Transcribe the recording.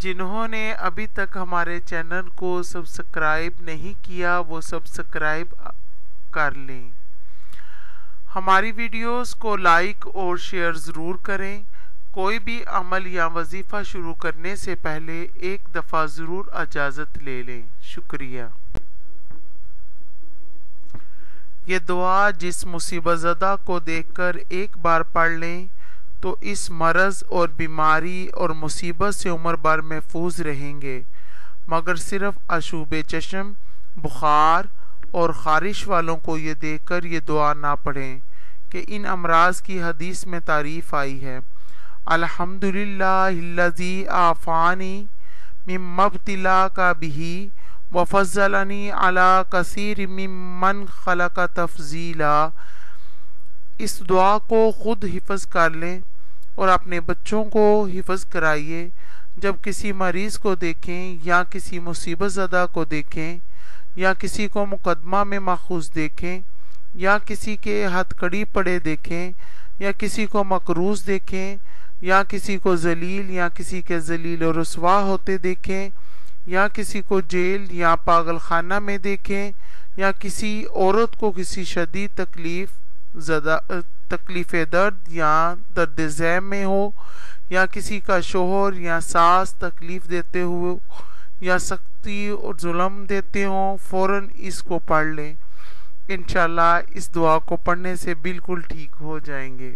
جنہوں نے ابھی تک ہمارے چینل کو سبسکرائب نہیں کیا وہ سبسکرائب کر لیں۔ ہماری ویڈیوز کو لائک اور شیئر ضرور کریں۔ کوئی بھی عمل یا وظیفہ شروع کرنے سے پہلے ایک دفعہ ضرور اجازت لے لیں۔ شکریہ۔ یہ دعا جس مصیبت زدہ کو دیکھ کر ایک بار پڑھ لیں تو اس مرض اور بیماری اور مصیبت سے عمر بھر محفوظ رہیں گے، مگر صرف آشوب چشم، بخار اور خارش والوں کو یہ دیکھ کر یہ دعا نہ پڑھیں کہ ان امراض کی حدیث میں تعریف آئی ہے: الحمدللہ الذی عافانی مما ابتلاک بہ وفضلنی علی کثیر ممن خلق تفضیلا۔ اس دعا کو خود حفظ کر لیں اور اپنے بچوں کو حفظ کرائیے۔ جب کسی مریض کو دیکھیں یا کسی مصیبت زدہ کو دیکھیں یا کسی کو مقدمہ میں ماخوذ دیکھیں یا کسی کے ہتھ کڑی پڑے دیکھیں یا کسی کو مقروض دیکھیں یا کسی کو ذلیل یا کسی کے ذلیل و رسوا ہوتے دیکھیں یا کسی کو جیل یا پاگل خانہ میں دیکھیں یا کسی عورت کو کسی شدید تکلیف درد یا درد ذہن میں ہو یا کسی کا شوہر یا ساس تکلیف دیتے ہوئے یا سختی اور ظلم دیتے ہوں، فوراً اس کو پڑھ لیں۔ انشاءاللہ اس دعا کو پڑھنے سے بالکل ٹھیک ہو جائیں گے۔